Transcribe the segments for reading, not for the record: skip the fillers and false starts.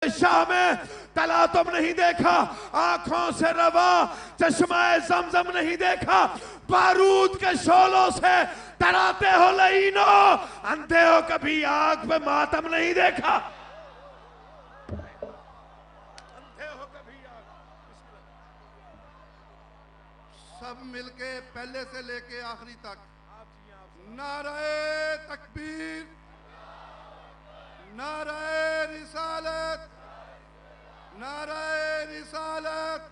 शाह में तला तुम नहीं देखा, आंखों से रवा चश्मा जमजम नहीं देखा, बारूद के शोलों से डराते हो लईनो, अंधे हो कभी आग पे मातम नहीं देखा। अंधे हो कभी आग। सब मिलके पहले से लेके आखिरी तक नारे तकबीर, नारे रिसालत, नारे रिसालत,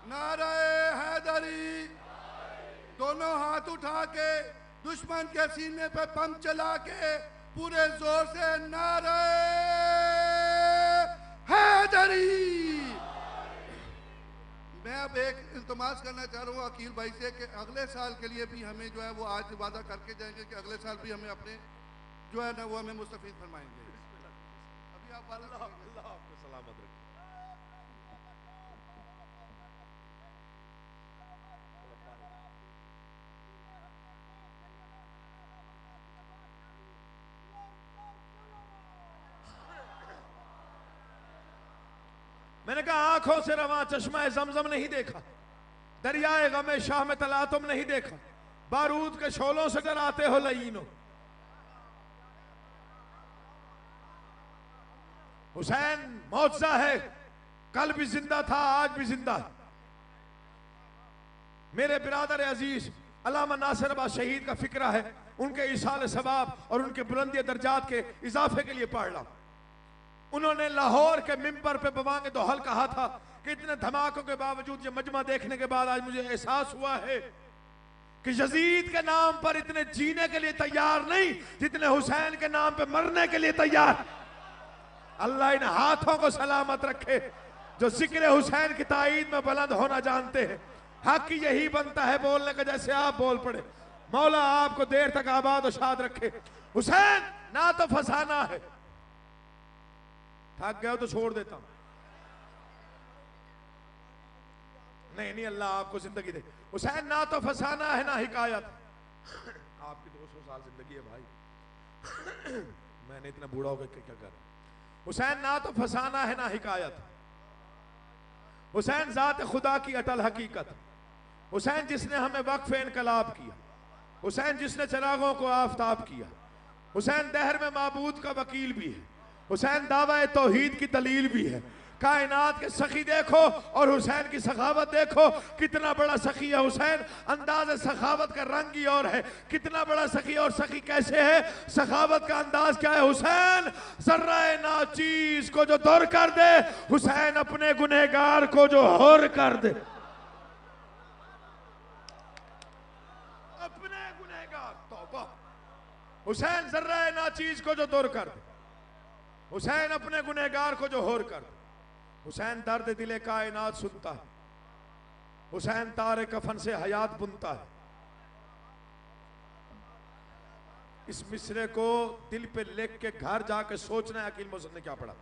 नारे हैदरी। दोनों हाथ उठा के दुश्मन के सीने पे बम चला के पूरे जोर से नारे हैदरी। मैं अब एक इल्तमास करना चाह रहा हूँ अकील भाई से कि अगले साल के लिए भी हमें जो है वो आज वादा करके जाएंगे कि अगले साल भी हमें अपने जो है ना वो हमें मुस्तफीद फरमाएंगे। अभी आप अल्लाह आपको सलामत रखें। मैंने कहा आंखों से रवा चश्मा जमजम नहीं देखा, दरियाए गमे शाह में तला तुम नहीं देखा, बारूद के शोलों से डराते हो लईनो। हुसैन मौजज़ा है, कल भी जिंदा था आज भी जिंदा है। मेरे बिरादर अजीज अल्लामा नासिर अब्बास शहीद का फिक्रा है, उनके इसाल सवाब और उनके बुलंदी दर्जात के इजाफे के लिए पढ़ रहा। उन्होंने लाहौर के मिंबर पे बवांगे दोहल कहा था कि इतने धमाकों के बावजूद ये मजमा देखने के बाद आज मुझे एहसास हुआ है कि यजीद के नाम पर इतने जीने के लिए तैयार नहीं जितने हुसैन के नाम पे मरने के लिए तैयार। अल्लाह इन हाथों को सलामत रखे जो जिक्र हुसैन की ताईद में बुलंद होना जानते हैं। हक की यही बनता है बोलने का जैसे आप बोल पड़े। मौला आपको देर तक आबाद और शाद रखे। हुसैन ना तो फसाना है, थक गए तो छोड़ देता हूं, नहीं अल्लाह आपको जिंदगी दे। हुसैन ना तो फसाना है ना हिकायत। आपकी 200 साल जिंदगी है भाई, मैंने इतना बूढ़ा होकर क्या कर। हुसैन ना तो फसाना है ना हिकायत, हुसैन जात खुदा की अटल हकीकत, हुसैन जिसने हमें वक्फ इनकलाब किया, हुसैन जिसने चरागों को आफताब किया, हुसैन दहर में माबूद का वकील भी है, हुसैन दावा तौहीद की दलील भी है। कायनात के सखी देखो और हुसैन की सखावत देखो, कितना बड़ा सखी है हुसैन। अंदाज सखावत का रंग ही और है, कितना बड़ा सखी और सखी कैसे है, सखावत का अंदाज क्या है। हुसैन जर्राए नाचीज को जो दूर कर दे, हुसैन अपने गुनहगार को जो होर कर दे। अपने गुनहगार तौबा, हुसैन जर्राए नाचीज को जो दूर कर दे, हुसैन अपने गुनहगार को जो होर कर दे। हुसैन दर्द दिले कायनात सुनता है, हुसैन तारे कफन से हयात बुनता है। इस मिसरे को दिल पे लिख के घर जाके सोचना है अकील मोहसिन ने क्या पढ़ा।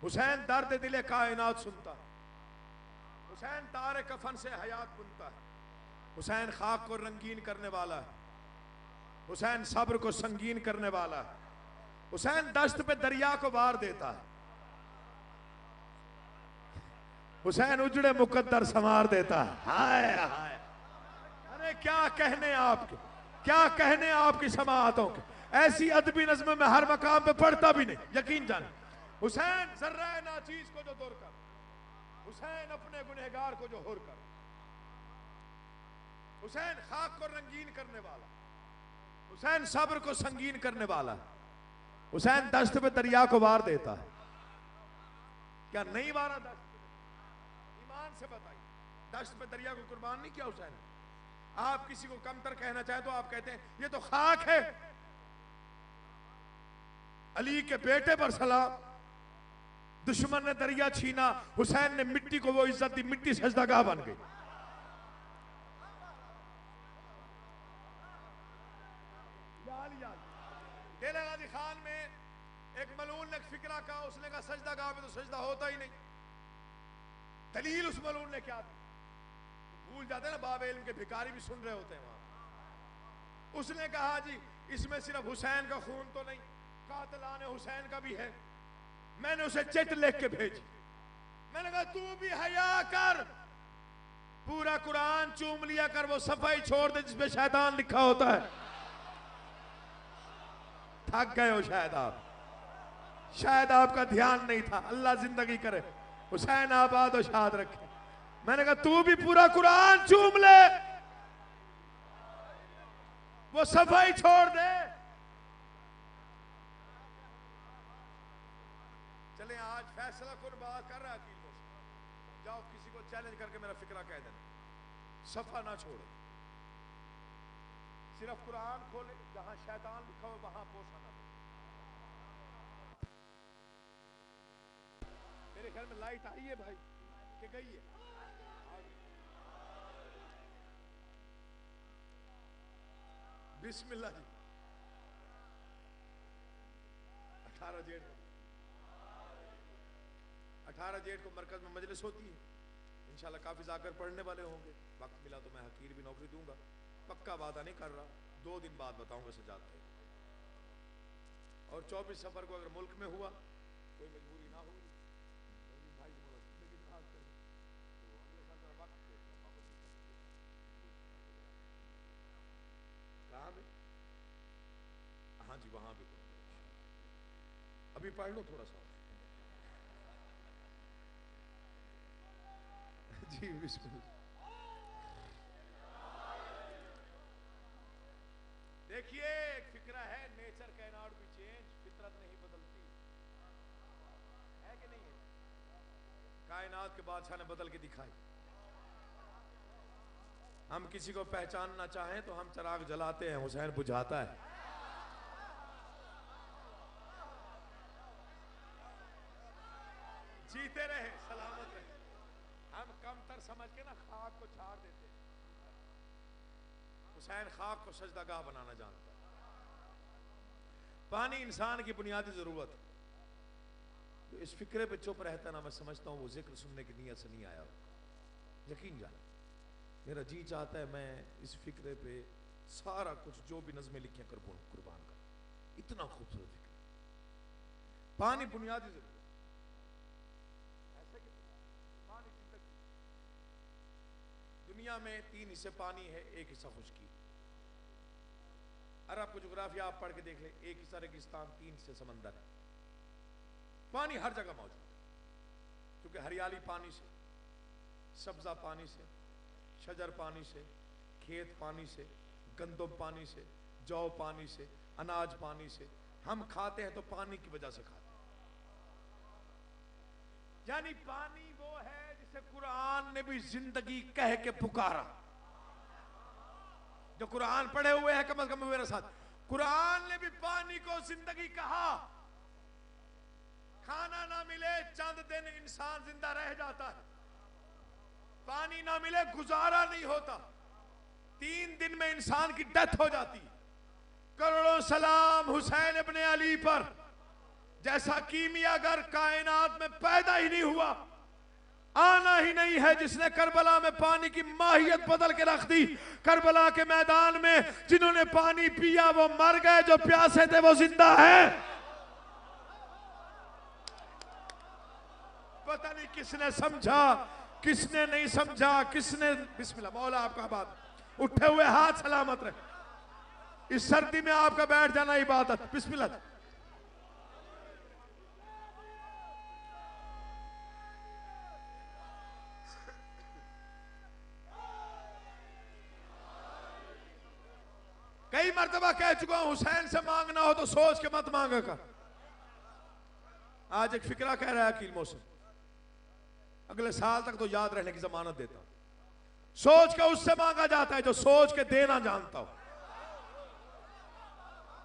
हुसैन दर्द दिले कायनात सुनता है, हुसैन तारे कफन से हयात बुनता है, हुसैन खाक को रंगीन करने वाला है, हुसैन सब्र को संगीन करने वाला है, हुसैन दश्त पे दरिया को वार देता है, हुसैन उजड़े मुकद्दर संवार देता है। हाय हाय, अरे क्या कहने आपके, क्या कहने आपकी समाअतों के। ऐसी अदबी नज़्म में हर मकाम पे पढ़ता भी नहीं, यकीन जाने। हुसैन जर्राए नाचीज को जो दूर कर, हुसैन अपने गुनहगार को जो होर कर, हुसैन खाक को रंगीन करने वाला, हुसैन सब्र को संगीन करने वाला, हुसैन दश्त पे दरिया को वार देता है। क्या नहीं वारा दश्त? ईमान से बताइए, दश्त पे दरिया को कुर्बान नहीं किया हुसैन। आप किसी को कमतर कहना चाहे तो आप कहते हैं ये तो खाक है। अली के बेटे पर सलाम, दुश्मन ने दरिया छीना, हुसैन ने मिट्टी को वो इज्जत दी, मिट्टी सजदागाह बन गई। डेरा गाजी खान में एक मलून ने फिक्रा कहा, उसने कहा सजदा गाह में तो सजदा होता ही नहीं। दलील उस मलून ने क्या दी? भूल जाते ना, बाब इल्म के भिखारी भी सुन रहे होते हैं वहां। उसने कहा जी इसमें सिर्फ हुसैन का खून तो नहीं, कातिलान हुसैन का भी है। मैंने उसे चिट लिख के भेजी। मैंने कहा तू भी हया कर, पूरा कुरान चूम लिया कर, वो सफाई छोड़ दे जिसमें शैतान लिखा होता है। थक गए हो शायद आपका ध्यान नहीं था। अल्लाह जिंदगी करे, हुसैन आबाद और शाद रखे। मैंने कहा तू भी पूरा कुरान चूम ले, वो सफाई छोड़ दे। चले आज फैसला कुन बात कर रहा है अकील दोस्त, जाओ किसी को चैलेंज करके मेरा फिक्रा कह देना, सफा ना छोड़े, सिर्फ कुरान खोले, जहां शैतान लिखा हो वहां पोसा ना। मेरे ख्याल में लाइट आई है भाई कि गई है? बिस्मिल्लाह जी। 18 जेठ को मरकज में मजलिस होती है। इंशाल्लाह काफी जाकर पढ़ने वाले होंगे। वक्त मिला तो मैं हकीर भी नौकरी दूंगा। पक्का वादा नहीं कर रहा, 2 दिन बाद बताऊंगा सजाद भाई। और 24 सफर को अगर मुल्क में हुआ, कोई मजबूरी ना हुई, भाई जिंदगी दराज कर, तो अगले साल जरा वक्त कहाँ में? हाँ जी वहां भी अभी पढ़ लो थोड़ा सा जी। बिस्मिल्लाह। देखिए एक फिक्रा है, nature can not be change, फितरत नहीं बदलती है कि नहीं है? कायनात के बादशाह ने बदल के दिखाई। हम किसी को पहचानना चाहें तो हम चिराग जलाते हैं, हुसैन बुझाता है। जीते रहे, सलामत रहे। हम कमतर समझ के ना खाक को छाड़ देते हैं। हुसैन खाक को सजदागाह बनाना जानता है। पानी इंसान की बुनियादी जरूरत है। तो इस फिक्रे पे चुप रहता ना, मैं समझता हूँ वो जिक्र सुनने की नीयत से नहीं आया होगा। यकीन जाना, मेरा जी चाहता है मैं इस फिक्रे पे सारा कुछ जो भी नज़में लिखी कर कुर्बान कर। इतना खूबसूरत फिक्र। पानी बुनियादी जरूरत, पानी जिंदगी। दुनिया में 3 हिस्से पानी है, 1 हिस्सा खुश्की। अरब को जोग्राफिया आप पढ़ के देख ले, 1 हिस्सा रेगिस्तान, 3 हिस्से समंदर है। पानी हर जगह मौजूद है, क्योंकि हरियाली पानी से, सब्जा पानी से, शजर पानी से, खेत पानी से, गंदम पानी से, जौ पानी से, अनाज पानी से। हम खाते हैं तो पानी की वजह से खाते हैं। यानी पानी वो है जिसे कुरान ने भी जिंदगी कह के पुकारा। जो कुरान पढ़े हुए हैं कम से कम मेरे साथ, कुरान ने भी पानी को जिंदगी कहा। खाना ना मिले चंद दिन इंसान जिंदा रह जाता है, पानी ना मिले गुजारा नहीं होता, 3 दिन में इंसान की डेथ हो जाती। करोड़ों सलाम हुसैन इब्ने अली पर, जैसा कीमियागर कायनात में पैदा ही नहीं हुआ, आना ही नहीं है, जिसने करबला में पानी की माहियत बदल के रख दी। करबला के मैदान में जिन्होंने पानी पिया वो मर गए, जो प्यासे थे वो जिंदा है। पता नहीं किसने समझा, किसने नहीं समझा, किसने। बिस्मिल्लाह, मौला आपका बात, उठे हुए हाथ सलामत रहे। इस सर्दी में आपका बैठ जाना इबादत। बिस्मिल्लाह। कई मर्तबा कह चुका हूं, हुसैन से मांगना हो तो सोच के मत मांगा कर। आज एक फिक्रा कह रहा है अकील मौसम, अगले साल तक तो याद रहने की जमानत देता हूं। सोच के उससे मांगा जाता है जो सोच के देना जानता हो।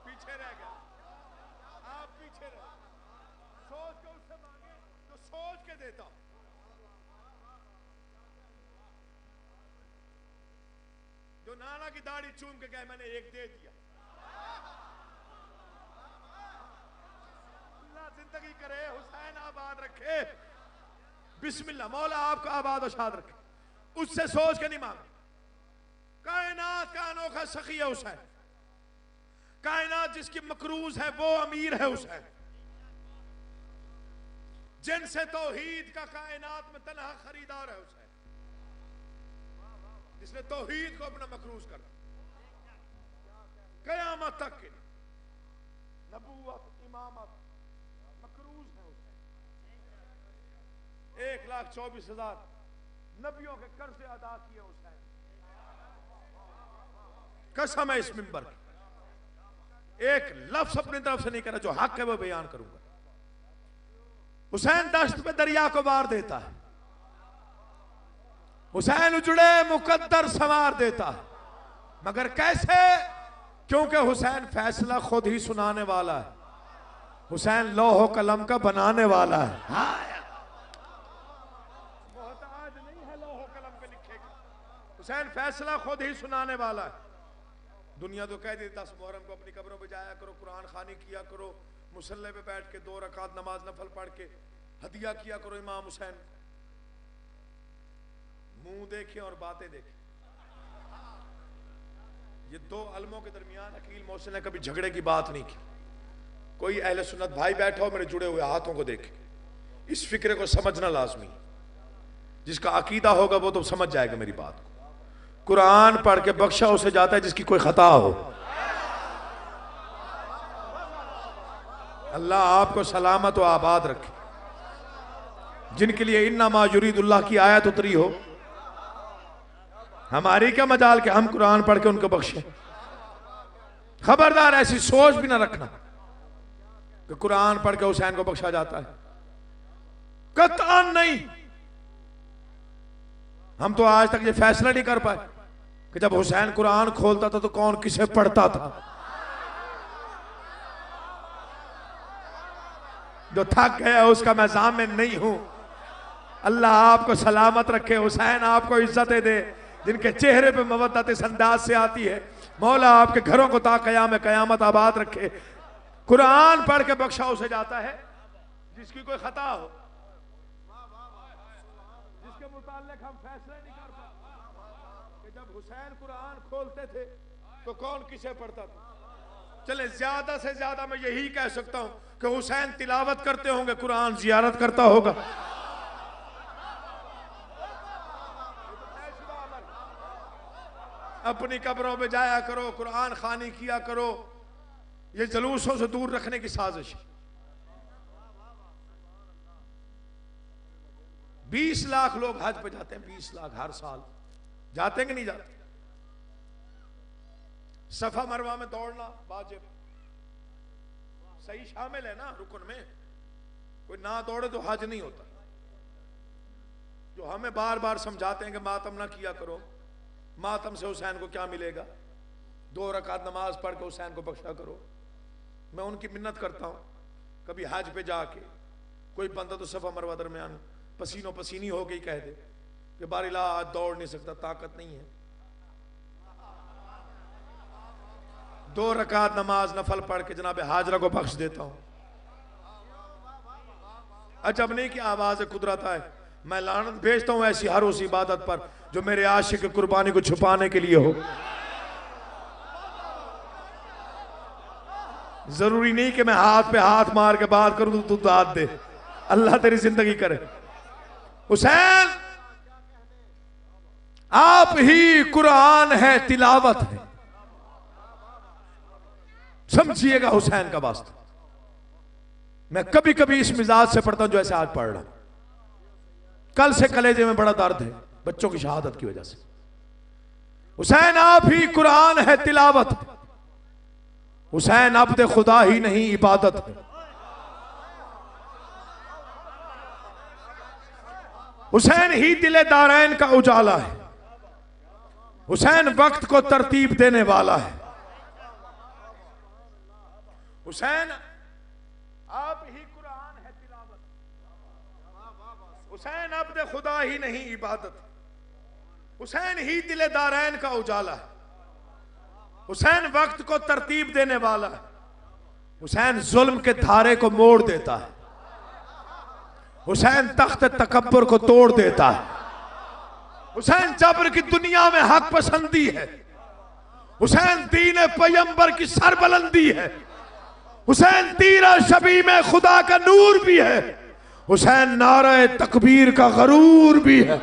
पीछे रह गया, आप पीछे रह। सोच के उससे मांगे जो सोच के देता हो। जो नाना की दाढ़ी चूम के कहे मैंने एक दे दिया। अल्लाह जिंदगी करे, हुसैन आबाद रखे। बिस्मिल्लाह, मौला आपका आबाद और शाद रखे। उससे सोच के नहीं मांगे। कायनात का अनोखा सखी है हुसैन, कायनात जिसकी मकरूज है वो अमीर है हुसैन। जिनसे तौहीद का कायनात में तन्हा खरीदार है हुसैन, जिसने तौहीद को अपना मकरूज कर कयामत तक के नबूवत इमामत मकरूज है हुसैन। 1,24,000 नबियों के कर्ज अदा किए हुसैन। कसम है इस मिंबर की, एक लफ्ज अपनी तरफ से नहीं करा, जो हक है वो बयान करूंगा। हुसैन दश्त पे दरिया को मार देता है, हुसैन उजड़े मुकद्दर संवार देता है, मगर कैसे? क्योंकि हुसैन फैसला खुद ही सुनाने वाला है, हुसैन लौह कलम का बनाने वाला है। मोहताज नहीं है लौह कलम पे लिखेगा, हुसैन फैसला खुद ही सुनाने वाला है। दुनिया तो कह दी 10 मुहर्रम को अपनी कब्रों पे जाया करो, कुरान खानी किया करो, मुसल्ले पे बैठ के 2 रकात नमाज नफल पढ़ के हदिया किया करो इमाम हुसैन। मुंह देखे और बातें देखे। ये 2 अलमों के दरमियान अकील मोहसिन ने कभी झगड़े की बात नहीं की। कोई अहले सुन्नत भाई बैठा हो, मेरे जुड़े हुए हाथों को देखे, इस फिक्रे को समझना लाजमी। जिसका अकीदा होगा वो तो समझ जाएगा मेरी बात को। कुरान पढ़ के बख्शा उसे जाता है जिसकी कोई खता हो। अल्लाह आपको सलामत व आबाद रखे। जिनके लिए इन्नमा युरीदुल्लाह की आयत उतरी हो, हमारी क्या मजाल के हम कुरान पढ़ के उनको बख्शे। खबरदार ऐसी सोच भी ना रखना कि कुरान पढ़ के हुसैन को बख्शा जाता है, कतई नहीं। हम तो आज तक ये फैसला नहीं कर पाए कि जब हुसैन कुरान खोलता था तो कौन किसे पढ़ता था। जो थक गया उसका मैं ज़ामिन नहीं हूं। अल्लाह आपको सलामत रखे, हुसैन आपको इज्जतें दे। जिनके चेहरे पे मवद्दत इस अंदाज से आती है, मौला आपके घरों को ता क़याम क़यामत आबाद रखे। कुरान पढ़ के बख्शा उसे जाता है जिसकी कोई खता हो, जिसके मुताल्लिक हम फैसले नहीं कर पाते कि जब हुसैन कुरान खोलते थे तो कौन किसे पढ़ता था। चले ज्यादा से ज्यादा मैं यही कह सकता हूं कि हुसैन तिलावत करते होंगे, कुरान जियारत करता होगा। अपनी कब्रों पे जाया करो, कुरान खानी किया करो। ये जलूसों से दूर रखने की साजिश। 20 लाख लोग हज पे जाते हैं, 20 लाख हर साल जाते हैं कि नहीं जाते। सफा मरवा में दौड़ना वाजिब, सही शामिल है ना रुकन में। कोई ना दौड़े तो हज नहीं होता। जो हमें बार बार समझाते हैं कि मातम ना किया करो, मातम से हुसैन को क्या मिलेगा। 2 रकात नमाज पढ़ के हुसैन को बख्शा करो। मैं उनकी मिन्नत करता हूं, कभी हज पे जाके कोई बंदा तो सफा मरवा दरमियान पसीनो पसीनी हो गई कह दे कि बारिला आज दौड़ नहीं सकता, ताकत नहीं है। 2 रकात नमाज नफल पढ़ के जनाब हाजरा को बख्श देता हूं। अजब नहीं कि आवाज कुदरत है। मैं लानत भेजता हूं ऐसी हर उस इबादत पर जो मेरे आशिक की कुर्बानी को छुपाने के लिए हो। जरूरी नहीं कि मैं हाथ पे हाथ मार के बात करूं तो तू दाद दे। अल्लाह तेरी जिंदगी करे। हुसैन आप ही कुरान है, तिलावत है। समझिएगा हुसैन का वास्ता। मैं कभी कभी इस मिजाज से पढ़ता हूं जो ऐसे आज पढ़ रहा हूं। कल से कलेजे में बड़ा दर्द है बच्चों की शहादत की वजह से। हुसैन आप ही कुरान है, तिलावत है। हुसैन अब्द खुदा ही नहीं, इबादत है। हुसैन ही दिले दारैन का उजाला है। हुसैन वक्त को तरतीब देने वाला है। हुसैन आप ही कुरान है, तिलावत। हुसैन अब्द खुदा ही नहीं, इबादत। हुसैन ही दिले दारैन का उजाला है। हुसैन वक्त को तरतीब देने वाला है। हुसैन जुल्म के धारे को मोड़ देता है। हुसैन तख्त तकब्बुर को तोड़ देता है। हुसैन जबर की दुनिया में हक पसंदी है। हुसैन दीन पैगंबर की सरबलंदी है। हुसैन तीरा शबी में खुदा का नूर भी है। हुसैन नारे तकबीर का गरूर भी है।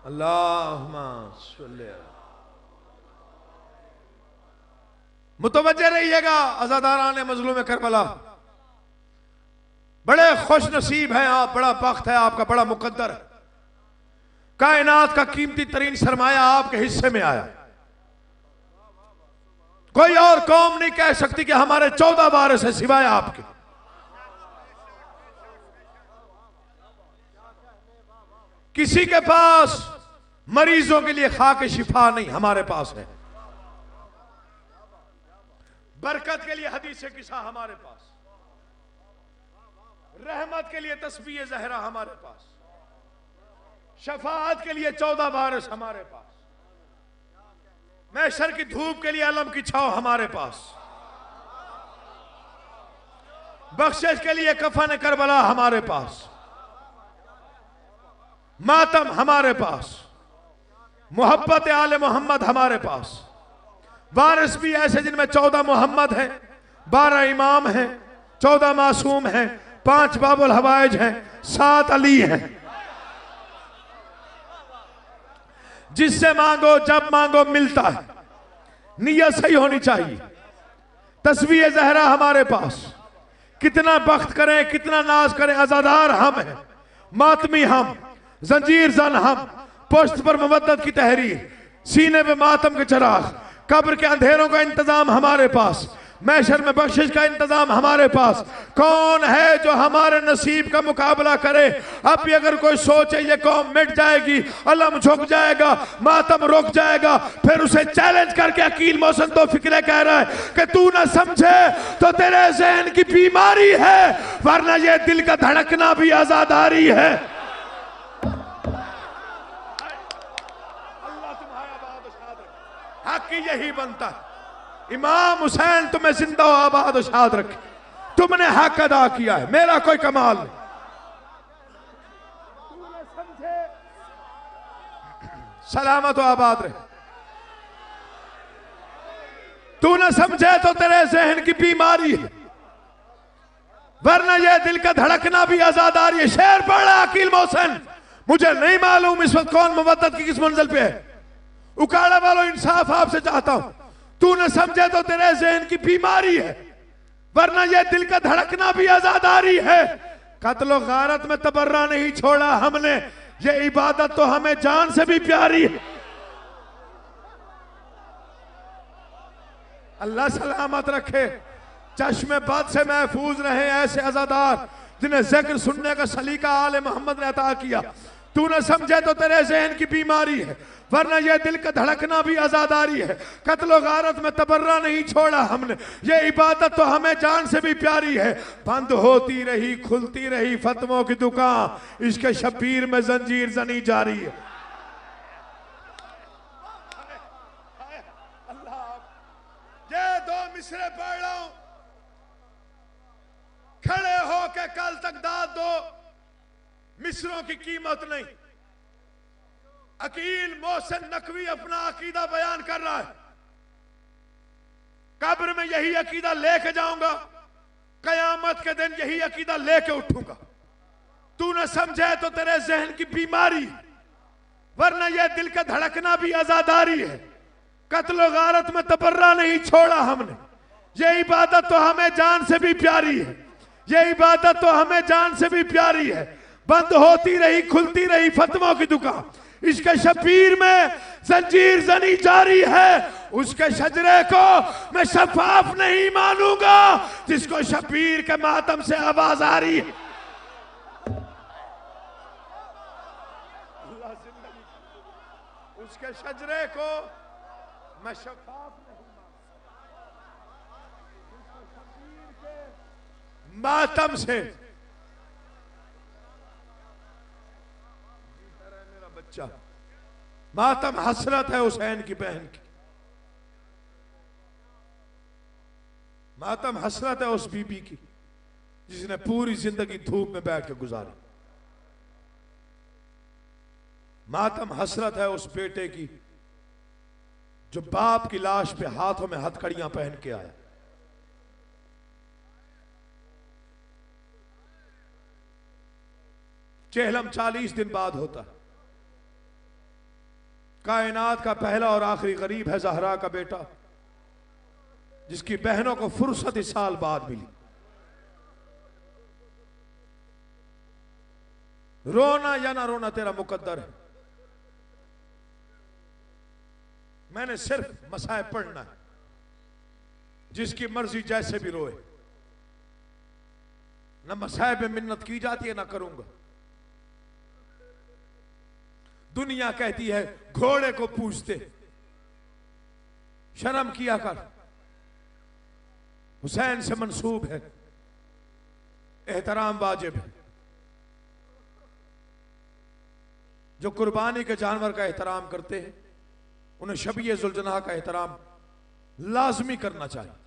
अल्लाहुम्मा सल्ली अला। मुतवज्जे रहिएगा अज़ादारान मज़लूम करबला, बड़े खुश नसीब हैं आप, बड़ा बख्त है आपका, बड़ा मुकद्दर है। कायनात का कीमती तरीन सरमाया आपके हिस्से में आया। कोई और कौम नहीं कह सकती कि हमारे 14 वारिस है सिवाय आपके। किसी के पास मरीजों के लिए खाके शिफा नहीं, हमारे पास है। बरकत के लिए हदीस किसा हमारे पास, रहमत के लिए तस्बीह ज़हरा हमारे पास, शफाअत के लिए 14 वारिस हमारे पास, महशर की धूप के लिए अलम की छाव हमारे पास, बख्शिश के लिए कफन करबला हमारे पास, मातम हमारे पास, मोहब्बत आले मोहम्मद हमारे पास। वारिस भी ऐसे जिनमें 14 मोहम्मद हैं, 12 इमाम हैं, 14 मासूम हैं, 5 बाबुल हवाइज हैं, 7 अली हैं। जिससे मांगो जब मांगो मिलता है, नियत सही होनी चाहिए। तस्बीह ज़हरा हमारे पास, कितना बख्त करें कितना नाज करें, अज़ादार हम हैं, मातमी हम, जंजीर जन हम, पुश्त पर मवद्दत की तहरीर, सीने पे मातम के चराग, कब्र के अंधेरों का इंतजाम हमारे पास, महशर में बख्शिश का इंतजाम हमारे पास। कौन है जो हमारे नसीब का मुकाबला करे? अब भी अगर कोई सोचे ये कौम मिट जाएगी, अलम झुक जाएगा, मातम रुक जाएगा, फिर उसे चैलेंज करके अकील मोहसिन तो फिक्रे कह रहा है कि तू ना समझे तो तेरे ज़हन की बीमारी है, वरना ये दिल का धड़कना भी आजादारी है। हक की यही बनता है। इमाम हुसैन तुम्हें जिंदा आबाद शाद रखे, तुमने हक अदा किया है, मेरा कोई कमाल नहीं। सलामत आबाद रहे। तू न समझे तो तेरे जहन की बीमारी है, वरना यह दिल का धड़कना भी आजादारी है। शेर पढ़ा अकील मोहसिन, मुझे नहीं मालूम इस वक्त कौन मुवद्दत की किस मंजिल पे है। उकाड़ा वालों इंसाफ आपसे चाहता हूं, तू न समझे तो तेरे ज़हन की बीमारी है, वरना यह दिल का धड़कना भी आजादारी है। कत्लो गारत में तबर्रा नहीं छोड़ा हमने, ये इबादत तो हमें जान से भी प्यारी है। अल्लाह सलामत रखे, चश्मे बद से महफूज रहे ऐसे अज़ादार जिन्हें जिक्र सुनने का सलीका आले मोहम्मद ने अता किया। तू न समझे तो तेरे ज़हन की बीमारी है, वरना यह दिल का धड़कना भी आजादारी है। कत्लो गारत में तबर्रा नहीं छोड़ा हमने, ये इबादत तो हमें जान से भी प्यारी है। बंद होती रही खुलती रही फतवों की दुकान, इसके शबीर में जंजीर जनी जारी है। ये 2 मिसरे पढ़ रहा हूं, खड़े होके कल तक दाद दो, मिसरों की कीमत नहीं। अकील मोहसिन नकवी अपना अकीदा बयान कर रहा है, कब्र में यही अकीदा लेके जाऊंगा, कयामत के दिन यही अकीदा लेके उठूंगा। तू न समझे तो तेरे जहन की बीमारी, वरना यह दिल का धड़कना भी आजादारी है। कत्लो गारत में तबर्रा नहीं छोड़ा हमने, ये इबादत तो हमें जान से भी प्यारी है, ये इबादत तो हमें जान से भी प्यारी है। बंद होती रही खुलती रही फतवों की दुकान, इसके शबीर में जंजीर जनी जारी है। उसके शजरे को मैं शफाफ नहीं मानूंगा जिसको शबीर के मातम से आवाज आ रही है। उसके शजरे को मैं शफाफ नहीं मानूंगा मातम से। मातम हसरत है हुसैन की बहन की, मातम हसरत है उस बीबी की जिसने पूरी जिंदगी धूप में बैठ के गुजारी। मातम हसरत है उस बेटे की जो बाप की लाश पे हाथों में हथकड़ियां पहन के आया। चेहलम 40 दिन बाद होता है। कायनात का पहला और आखिरी गरीब है ज़हरा का बेटा, जिसकी बहनों को फुर्सत इस साल बाद मिली। रोना या ना रोना तेरा मुकद्दर है। मैंने सिर्फ मसाइब पढ़ना है, जिसकी मर्जी जैसे भी रोए। न मसाइब में मिन्नत की जाती है ना करूंगा। दुनिया कहती है घोड़े को पूजते, शर्म किया कर, हुसैन से मंसूब है, एहतराम वाजिब है। जो कुर्बानी के जानवर का एहतराम करते हैं उन्हें शबीए जुल्जनाह का एहतराम लाजमी करना चाहिए।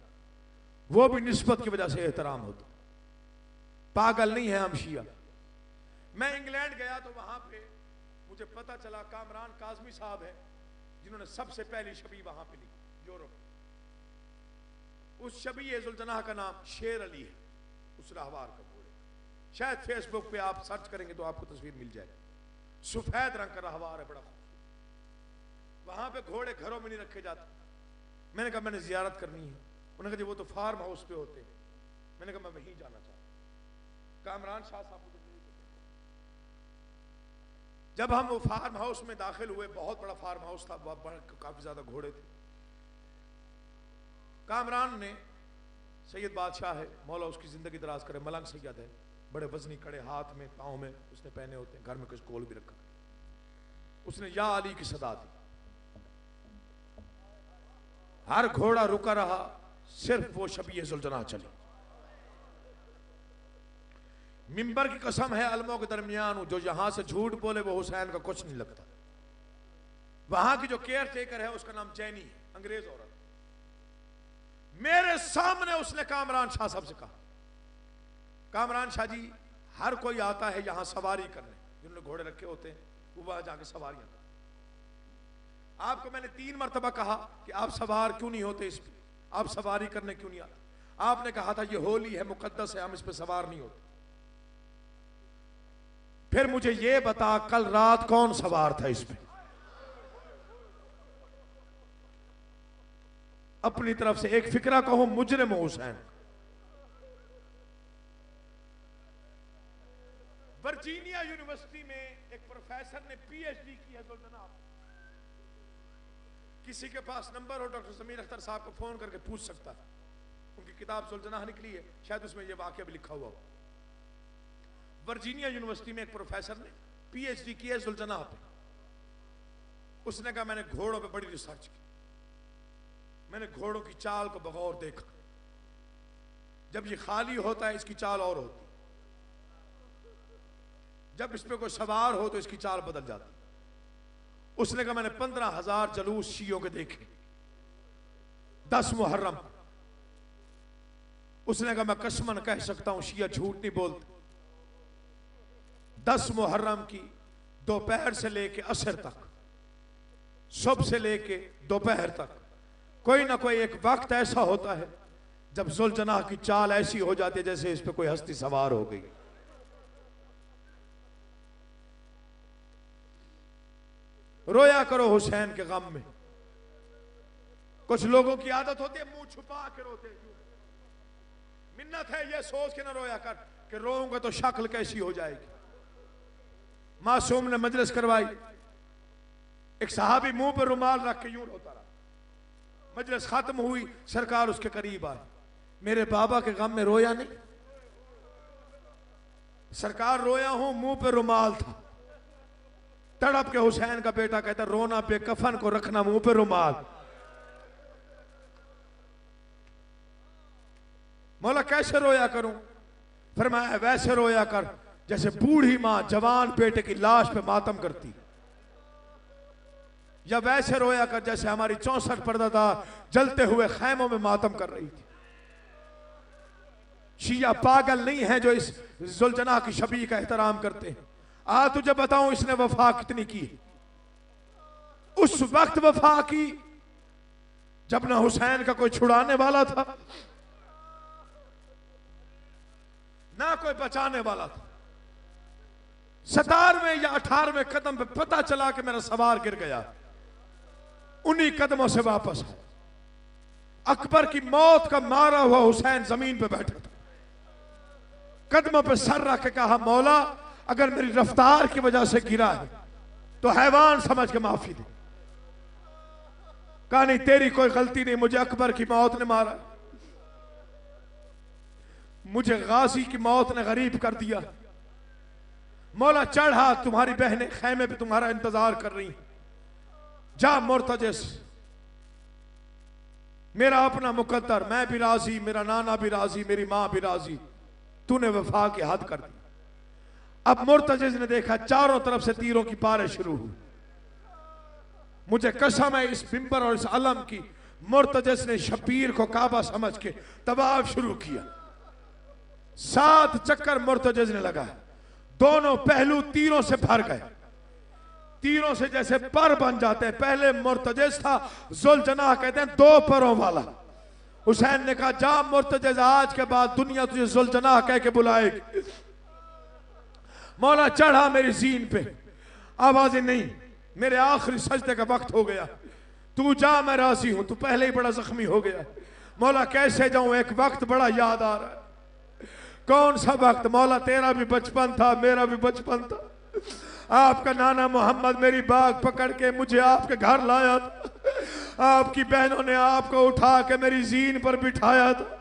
वो भी निस्बत की वजह से एहतराम होता। पागल नहीं है हम शिया। मैं इंग्लैंड गया तो वहां पे मुझे पता चला कामरान काजमी साहब है जिन्होंने सबसे पहली शबी वहां पे ली यूरोप। उस शबीए जुल्जनाह का नाम शेर अली है, उस रहवार का घोड़े। शायद फेसबुक पे आप सर्च करेंगे तो आपको तस्वीर मिल जाएगी। सफेद रंग का रहवार है, बड़ा खूबसूरत। वहां पे घोड़े घरों में नहीं रखे जाते। मैंने कहा मैंने जियारत करनी है। उन्होंने कहा जी वो तो फार्म हाउस पे होते हैं। मैंने कहा मैं वहीं जाना चाहता हूं। कामरान शाह साहब मुझे नहीं देते। जब हम वो फार्म हाउस में दाखिल हुए, बहुत बड़ा फार्म हाउस था, काफी ज्यादा घोड़े थे। कामरान ने, सैयद बादशाह है, मौला उसकी जिंदगी दराज करे, मलंग सैयद है, बड़े वजनी कड़े हाथ में पाँव में उसने पहने होते हैं, घर में कुछ कोल भी रखा। उसने या अली की सदा दी। हर घोड़ा रुका रहा, सिर्फ वो शबीए जुल्जनाह चली। मिंबर की कसम है अलमों के दरमियान जो यहां से झूठ बोले वो हुसैन का कुछ नहीं लगता। वहां की जो केयर टेकर है उसका नाम जैनी है, अंग्रेज औरत। मेरे सामने उसने कामरान शाह साहब से कहा, कामरान शाह जी हर कोई आता है यहां सवारी करने, जिन्होंने घोड़े रखे होते हैं वो वहां जाके सवारियां करते। आपको मैंने 3 मरतबा कहा कि आप सवार क्यों नहीं होते इस पे, आप सवारी करने क्यों नहीं आते। आपने कहा था ये होली है, मुकद्दस है, हम इस पे सवार नहीं होते। फिर मुझे ये बता कल रात कौन सवार था इस पे। अपनी तरफ से एक फिक्रा कहो, मुजरिम हुसैन। वर्जीनिया यूनिवर्सिटी में एक प्रोफेसर ने पीएचडी की है जुल्जनाह। किसी के पास नंबर हो डॉक्टर जमीर अख्तर साहब को फोन करके पूछ सकता है। उनकी किताब जुल्जनाह निकली है, शायद उसमें यह वाकया भी लिखा हुआ हो। वर्जीनिया यूनिवर्सिटी में एक प्रोफेसर ने पीएचडी की है जुल्जनाह पे। उसने कहा मैंने घोड़ों पे बड़ी रिसर्च की, मैंने घोड़ों की चाल को बगौर देखा। जब ये खाली होता है इसकी चाल और होती, जब इस पे कोई सवार हो तो इसकी चाल बदल जाती। उसने कहा मैंने 15,000 जलूस शियों के देखे 10 मुहर्रम। उसने कहा मैं कसमन कह सकता हूं शिया झूठ नहीं बोलते। 10 मुहर्रम की दोपहर से लेके असर तक, सुबह से लेके दोपहर तक कोई ना कोई एक वक्त ऐसा होता है जब जुल्जनाह की चाल ऐसी हो जाती है जैसे इस पे कोई हस्ती सवार हो गई। रोया करो हुसैन के गम में। कुछ लोगों की आदत होती है मुंह छुपा के रोते। मिन्नत है ये सोच के ना रोया कर कि रोऊंगा तो शक्ल कैसी हो जाएगी। मासूम ने मजलिस करवाई, एक सहाबी मुंह पर रुमाल रख के यूं रोता रहा। मजलिस खत्म हुई, सरकार उसके करीब आए। मेरे बाबा के गम में रोया नहीं? सरकार रोया हूं, मुंह पे रुमाल था। तड़प के हुसैन का बेटा कहता रोना पे कफन को रखना मुंह पे रुमाल। मौला कैसे रोया करूं? फरमाया वैसे रोया कर जैसे बूढ़ी मां जवान बेटे की लाश पे मातम करती, या वैसे रोया कर जैसे हमारी 64 परदादा जलते हुए खैमों में मातम कर रही थी। शिया पागल नहीं है जो इस जुलजना की शबी का एहतराम करते हैं। आज तुझे बताऊं इसने वफा कितनी की। उस वक्त वफा की जब ना हुसैन का कोई छुड़ाने वाला था ना कोई बचाने वाला था। 17वें या 18वें कदम पे पता चला कि मेरा सवार गिर गया। उन्हीं कदमों से वापस आया। अकबर की मौत का मारा हुआ हुसैन जमीन पे बैठा था। कदमों पे सर रख के कहा, मौला अगर मेरी रफ्तार की वजह से गिरा है तो हैवान समझ के माफी दे। कहा नहीं, तेरी कोई गलती नहीं, मुझे अकबर की मौत ने मारा, मुझे गाजी की मौत ने गरीब कर दिया। मौला चढ़ा, तुम्हारी बहनें खैमे पे तुम्हारा इंतजार कर रही, जा मुर्तजिस, मेरा अपना मुकद्दर, मैं भी राजी, मेरा नाना भी राजी, मेरी मां भी राजी, तूने वफा की हद कर दी। अब मुर्तजिस ने देखा चारों तरफ से तीरों की पारे शुरू हुई। मुझे कसम है इस मिंबर और इस अलम की, मुर्तजिस ने शबीर को काबा समझ के तवाफ शुरू किया। 7 चक्कर मुर्तजिस ने लगाया। दोनों पहलू तीरों से भर गए। तीरों से जैसे पर बन जाते हैं। पहले मुर्तजिस था, जुलजनाह कहते हैं 2 परों वाला। हुसैन ने कहा, जा मुर्तजिस, आज के बाद दुनिया तुझे जुलजनाह कह के बुलाएगी। मौला चढ़ा मेरी जीन पे, आवाजें नहीं, मेरे आखिरी सजदे का वक्त हो गया, तू जा, मैं राजी हूं, तू पहले ही बड़ा जख्मी हो गया। मौला कैसे जाऊं, एक वक्त बड़ा याद आ रहा है। कौन सा वक्त? मौला तेरा भी बचपन था, मेरा भी बचपन था। आपका नाना मोहम्मद मेरी बाग पकड़ के मुझे आपके घर लाया था। आपकी बहनों ने आपको उठा के मेरी जीन पर बिठाया था।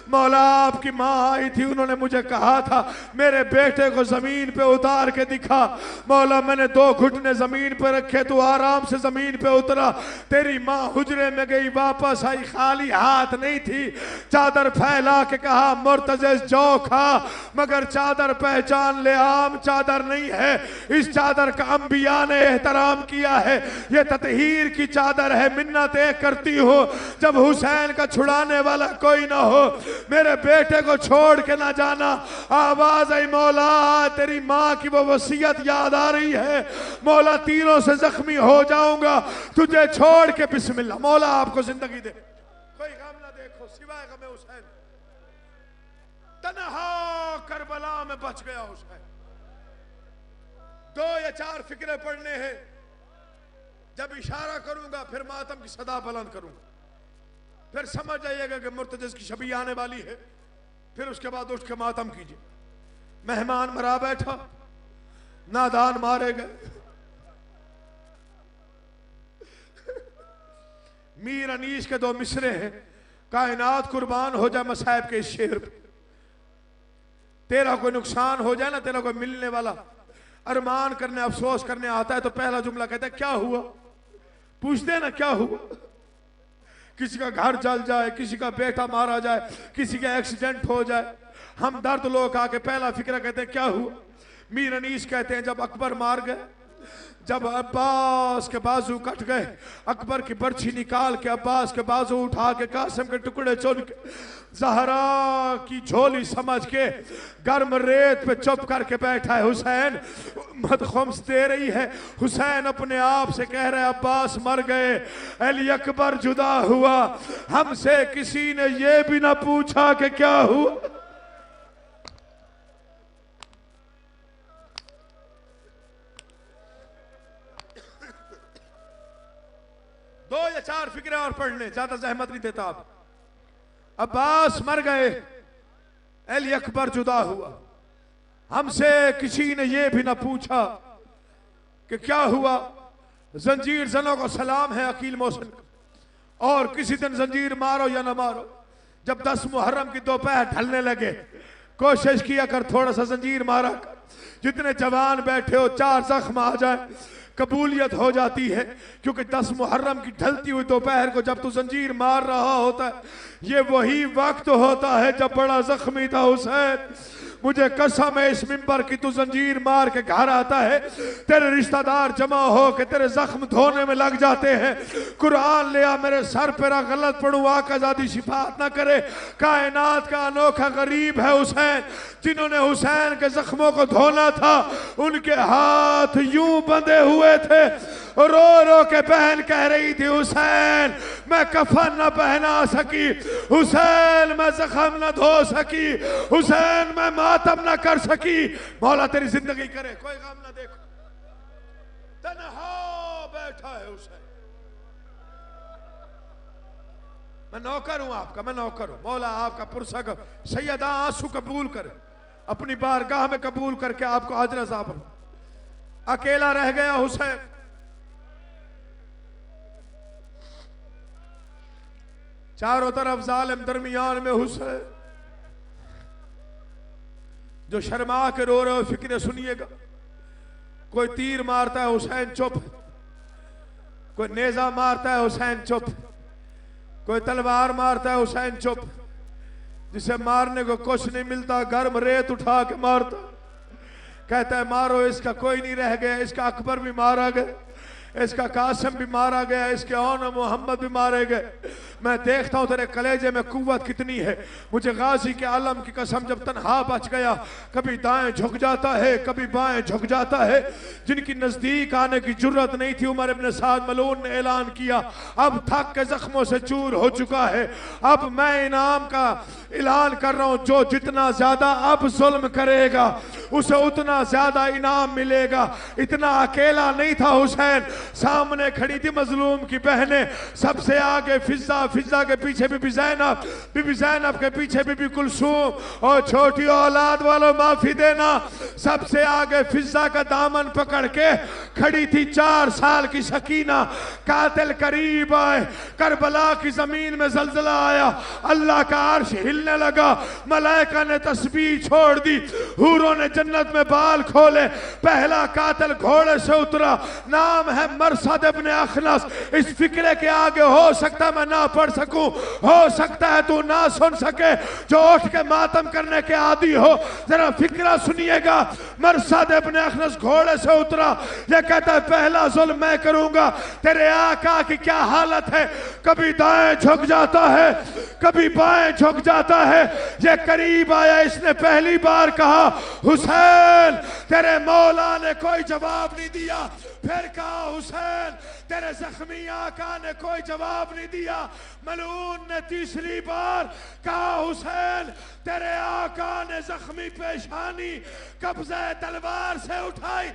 मौला आपकी माँ आई थी, उन्होंने मुझे कहा था मेरे बेटे को जमीन पे उतार के दिखा। मौला मैंने 2 घुटने जमीन पे रखे, तो आराम से जमीन पे उतरा। तेरी माँ हुजरे में गई, वापस आई, खाली हाथ नहीं थी। चादर फैला के कहा, मुर्तजिस जौ खा, मगर चादर पहचान ले, आम चादर नहीं है। इस चादर का अंबिया ने एहतराम किया है, ये ततहीर की चादर है। मिन्नत एक करती हो, जब हुसैन का छुड़ाने वाला कोई ना हो, मेरे बेटे को छोड़ के ना जाना। आवाज आई, मौला तेरी माँ की वो वसीयत याद आ रही है, मौला तीरों से जख्मी हो जाऊंगा, तुझे छोड़ के। बिस्मिल्लाह, मौला आपको जिंदगी दे, कोई गम ना देखो सिवाय गम हुसैन। तन्हा करबला में बच गया हुसैन। 2 या 4 फिक्रे पढ़ने हैं। जब इशारा करूंगा फिर मातम की सदा बुलंद करूंगा, फिर समझ जाइएगा कि मुर्तजिस की शबी आने वाली है। फिर उसके बाद उठ के मातम कीजिए। मेहमान मरा बैठा, नादान मारे गए। मीर अनीस के 2 मिसरे हैं, कायनात कुर्बान हो जाए मसाइब के इस शेर पे। तेरा कोई नुकसान हो जाए ना, तेरा कोई मिलने वाला अरमान करने अफसोस करने आता है तो पहला जुमला कहता है क्या हुआ। पूछते ना क्या हुआ। किसी का घर जल जाए, किसी का बेटा मारा जाए, किसी का एक्सीडेंट हो जाए, हम दर्द लोग आके पहला फिक्र कहते हैं क्या हुआ। मीर अनीस कहते हैं जब अकबर मार गए, जब अब्बास के बाजू कट गए, अकबर की बर्छी निकाल के अब्बास के बाजू उठा के कासिम के टुकड़े चुन के ज़हरा की झोली समझ के गर्म रेत पे चुप करके बैठा है हुसैन। मदखुम्स दे रही है। हुसैन अपने आप से कह रहे अब्बास मर गए, अली अकबर जुदा हुआ, हमसे किसी ने ये भी ना पूछा कि क्या हुआ। दो या चार फिक्रे और पढ़ लें, ज्यादा जहमत नहीं देता आप। अब्बास मर गए, अली अकबर जुदा हुआ, हमसे किसी ने यह भी ना पूछा कि क्या हुआ। जंजीर जनों को सलाम है अकील मोहसिन का, और किसी दिन जंजीर मारो या ना मारो, जब 10 मुहर्रम की दोपहर ढलने लगे कोशिश किया कर थोड़ा सा जंजीर मारा कर, जितने जवान बैठे हो 4 जख्म आ जाए कबूलियत हो जाती है। क्योंकि 10 मुहर्रम की ढलती हुई दोपहर को जब तू जंजीर मार रहा होता है, ये वही वक्त होता है जब बड़ा जख्मी था हुसैन। मुझे कसम है इस मिंबर की तू जंजीर मार के घर आता है, तेरे रिश्तेदार जमा हो के तेरे जख्म धोने में लग जाते हैं। कुरान ले आ मेरे सर पे ना गलत पढ़ूं, आका ज़ादी शिफात ना करे। कायनात का अनोखा गरीब है हुसैन, जिन्होंने हुसैन के जख्मों को धोना था उनके हाथ यूं बंधे हुए थे। रो रो के बहन कह रही थी हुसैन मैं कफन न पहना सकी, हुसैन मैं जख्म न धो सकी, हुसैन मैं मातम न कर सकी। मौला तेरी जिंदगी करे, कोई गम न देखो, तन्हा बैठा है हुसैन। मैं नौकर हूं आपका, मैं नौकर हूं। मौला आपका पुरसग सैयदा आंसू कबूल करे, अपनी बारगाह में कबूल करके आपको हाजिर साहब। अकेला रह गया हुसैन, चारों तरफ जालिम, दरमियान में हुसैन। जो शर्मा के रो रहे हो फिक्र सुनिएगा, कोई तीर मारता है हुसैन चुप, कोई नेजा मारता है हुसैन चुप, कोई तलवार मारता है हुसैन चुप। जिसे मारने को कुछ नहीं मिलता गर्म रेत उठा के मारता, कहता है मारो इसका, कोई नहीं रह गया, इसका अकबर भी मारा गया, इसका कासिम भी मारा गया, इसके औन मोहम्मद भी मारे गए। मैं देखता हूं तेरे कलेजे में कुव्वत कितनी है। मुझे गाजी के आलम की कसम, जब तन्हा बच गया, कभी दाएं झुक जाता है कभी बाएं झुक जाता है। जिनकी नजदीक आने की जुर्रत नहीं थी, उमर इब्न साद मलून ने ऐलान किया अब थक के जख्मों से चूर हो चुका है, अब मैं इनाम का ऐलान कर रहा हूं, जो जितना ज्यादा अब जुल्म करेगा उसे उतना ज्यादा इनाम मिलेगा। इतना अकेला नहीं था हुसैन, सामने खड़ी थी मजलूम की बहनें, सबसे आगे फिजा, फिजा के पीछे बीबी ज़ैनब, बीबी ज़ैनब के पीछे बीबी कुलसूम, और छोटी औलाद वालों माफी देना, सबसे आगे फिजा का दामन पकड़ के खड़ी थी 4 साल की सकीना। कातिल करीब आए, करबला की जमीन में जलजला आया, अल्लाह का अर्श हिलने लगा, मलाइका ने तस्बीह छोड़ दी, हूरों ने जन्नत में बाल खोले। पहला कातिल घोड़े से उतरा, नाम है मरसद इब्न अखनस। इस फिक्रे के आगे हो सकता मैं ना पढ़ सकूं, हो सकता है तू ना सुन सके, जो उठ के मातम करने के आदी हो। जरा फिक्रा सुनिएगा, मरसद इब्न अखनस घोड़े से उतरा, ये कहता है पहला जुल्म मैं करूंगा। तेरे आका की क्या हालत है, कभी दाएं झुक जाता है कभी बाएं झुक जाता है। ये करीब आया, इसने पहली बार कहा हुसैन, तेरे मौला ने कोई जवाब नहीं दिया। फिर कहा हुसैन, तेरे जख्मी आका ने कोई जवाब नहीं दिया। मलून ने तीसरी बार कहा हुसैन, तेरे आका ने जख्मी पेशानी कब्जे तलवार से उठाई।